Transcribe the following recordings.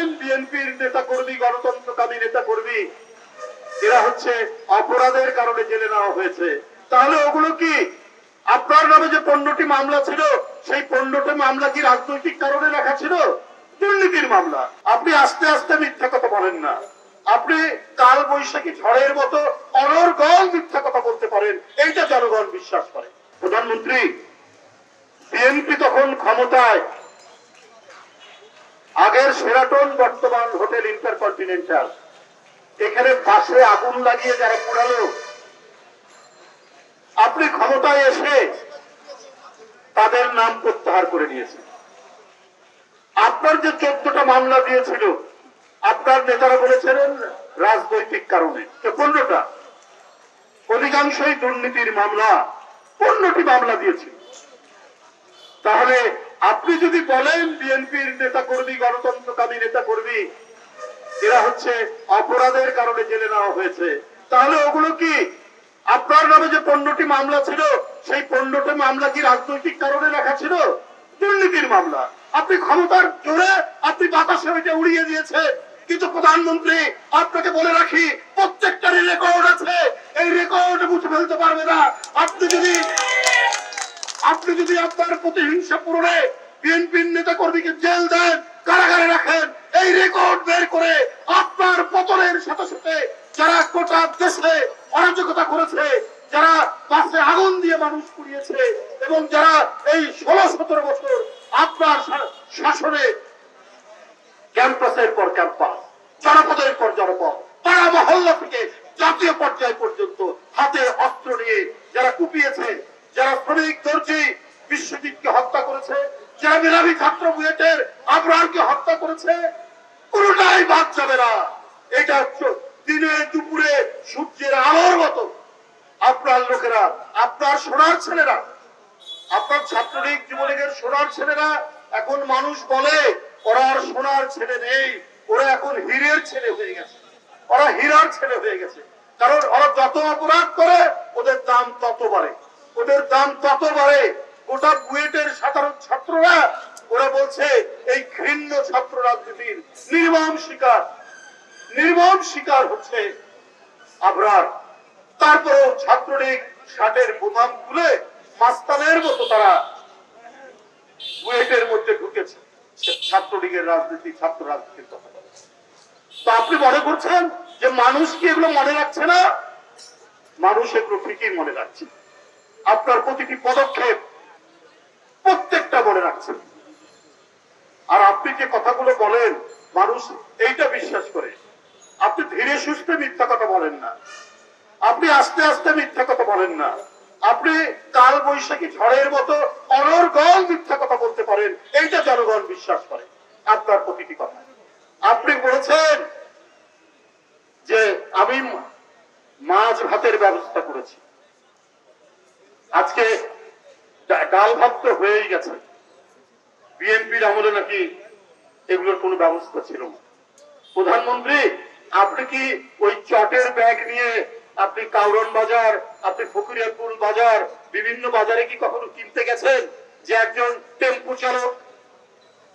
বলেন বিএনপির নেতা কর্মী, গণতন্ত্রকামী নেতা কর্মী এরা হচ্ছে অপরাধের কারণে জেলে নেওয়া হয়েছে, তাহলে ওগুলো কি আপনার নামে যে 15টি মামলা ছিল সেই 15টি মামলা কি রাজনৈতিক কারণে রাখা ছিল? দুর্নীতির মামলা। আপনি আস্তে আস্তে মিথ্যা কথা বলেন না, আপনি কাল বৈশাখী ঝড়ের মতো অনর্গল মিথ্যা কথা বলতে পারেন, এইটা জনগণ বিশ্বাস করে। প্রধানমন্ত্রী, বিএনপি তখন ক্ষমতায়, আগের শেরাটন বর্তমান হোটেল ইন্টারকন্টিনেন্টাল, এখানে পাশে আগুন লাগিয়ে যারা পোড়ালো, আপনি ক্ষমতায় এসে তাদের নাম প্রত্যাহার করে নিয়েছেন। আপনার যে 14টা মামলা দিয়েছিল আপনার নেতারা বলেছিলেন রাজনৈতিক কারণে, 15টা, অধিকাংশই দুর্নীতির মামলা, 15টি মামলা দিয়েছিল। তাহলে আপনি যদি বলেন বিএনপির নেতা কর্মী, গণতন্ত্রকামী নেতা কর্মী এরা হচ্ছে অপরাধের কারণে জেলে নেওয়া হয়েছে, তাহলে ওগুলো কি আপনার নামে যে 15টি মামলা ছিল সেই 15টি মামলা কি রাজনৈতিক কারণে রাখা ছিল? দুর্নীতির মামলা। আপনি ক্ষমতার জোরে আপনি বাতাসে ওইটা উড়িয়ে দিয়েছে। কিন্তু প্রধানমন্ত্রী, আপনাকে বলে রাখি, প্রত্যেকটারই রেকর্ড আছে, এই রেকর্ড মুছে ফেলতে পারবে না। আপনি যদি আপনার প্রতিহিংসা পূরণে বিএনপির নেতা কর্মীকে জেল দেন, কারাগারে রাখেন, এই রেকর্ড বের করে আপনার পতনের সাথে সাথে যারা গোটা দেশে অরাজকতা করেছে, যারা বাসে আগুন দিয়ে মানুষ পুড়িয়েছে এবং যারা এই 16-17 বছর আপনার শাসনে ক্যাম্পাসের পর ক্যাম্পাস, জনপদের পর জনপদ, পাড়া মহল্লা থেকে জাতীয় পর্যায় পর্যন্ত হাতে অস্ত্র নিয়ে যারা কুপিয়েছে, যারা শ্রমিক দর্জি বিশ্বজিৎকে হত্যা করেছে, যারা মেধাবী ছাত্র বুয়েটের আবরারকে হত্যা করেছে, পুরোটাই বাদ যাবে না। এটা দিনে দুপুরে সূর্যের আলোর মতো আপনার লোকেরা, আপনার সোনার ছেলেরা, আপনার ছাত্রলীগ যুবলীগের সোনার ছেলেরা, এখন মানুষ বলে ওরা আর সোনার ছেলে নেই, ওরা এখন হীরের ছেলে হয়ে গেছে, ওরা হীরার ছেলে হয়ে গেছে। কারণ ওরা যত অপরাধ করে ওদের দাম তত বাড়ে, ওদের দাম তত বাড়ে। গোটা বুয়েটের সাধারণ ছাত্ররা ওরা বলছে এই ঘৃণ্য ছাত্র রাজনীতির নির্মম শিকার হচ্ছে আবরার। তারপরেও ছাত্রলীগ শার্টের বোতাম খুলে মাস্তানের মতো তারা বুয়েটের মধ্যে ঢুকেছে, ছাত্রলীগের রাজনীতি, ছাত্র রাজনীতির কথা বলে। তো আপনি মনে করছেন যে মানুষ কি এগুলো মনে রাখছে না? মানুষ এগুলো ঠিকই মনে রাখছে। আপনার প্রতিটি পদক্ষেপ প্রত্যেকটা মনে রাখছে। আর আপনি যে কথাগুলো বলেন মানুষ এইটা বিশ্বাস করে। আপনি ধীরে সুস্থে মিথ্যা কথা বলেন না, আপনি আস্তে আস্তে মিথ্যা কথা বলেন না, আপনি কাল বৈশাখী ঝড়ের মতো অনর্গল মিথ্যা কথা বলতে পারেন, এইটা জনগণ বিশ্বাস করে আপনার প্রতিটি কথা। আপনি বলেছেন যে আমি মাছ ভাতের ব্যবস্থা করেছি, আজকে ডাল ভাত তো হয়েই গেছে। বিএনপির আমলে নাকি এগুলোর কোনো ব্যবস্থা ছিল না। প্রধানমন্ত্রী, আপনি কি ওই চটের ব্যাগ নিয়ে আপনি কাউরন বাজার, আপনি ফকিরিয়াপুর বাজার, বিভিন্ন বাজারে কি কখনো কিনতে গেছেন? যে একজন টেম্পু চালক,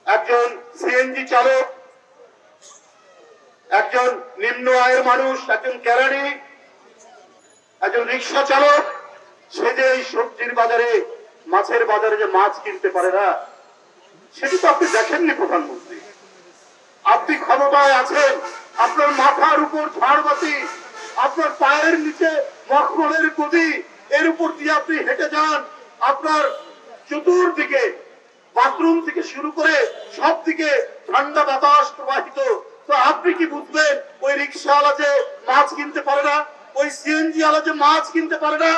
একজন সিএনজি চালক, একজন নিম্ন আয়ের মানুষ, একজন কেরানি, একজন রিক্সা চালক, সে যে এই সবজির বাজারে, মাছের বাজারে যে মাছ কিনতে পারে না, সেটি তো আপনি দেখেননি প্রধানমন্ত্রী। আপনি ক্ষমতায় আছেন, আপনার মাথার উপর ঝাড়বাতি, আপনার পায়ের নিচে মখমলের গদি, এর উপর দিয়ে আপনি হেঁটে যান, আপনার চতুর্দিকে বাথরুম থেকে শুরু করে সব দিকে ঠান্ডা বাতাস প্রবাহিত। তো আপনি কি বুঝবেন ওই রিক্সাওয়ালা যে মাছ কিনতে পারে না, ওই সিএনজি ওয়ালা যে মাছ কিনতে পারে না?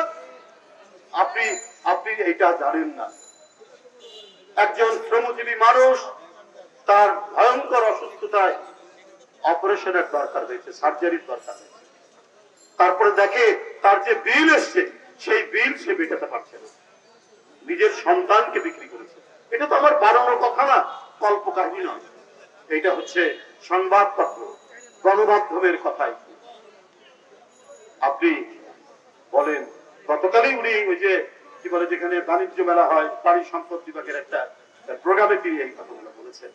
আপনি এটা জানেন না। একজন শ্রমজীবী মানুষ তার ভয়ঙ্কর অসুস্থতায় অপারেশনের দরকার হয়েছে, সার্জারির দরকার হয়েছে, তারপরে দেখে তার যে বিল এসছে সেই বিল সে মেটাতে পারছে না, নিজের সন্তানকে বিক্রি করেছে। এটা তো আমার বানানোর কথা না, কল্পকাহিনী নয়, এটা হচ্ছে সংবাদপত্র, গণমাধ্যমের কথাই। আপনি বলেন গতকালই উনি ওই যে কি বলে, যেখানে বাণিজ্য মেলা হয়, পানি সম্পদ বিভাগের একটা প্রোগ্রামে তিনি এই কথাগুলো বলেছেন।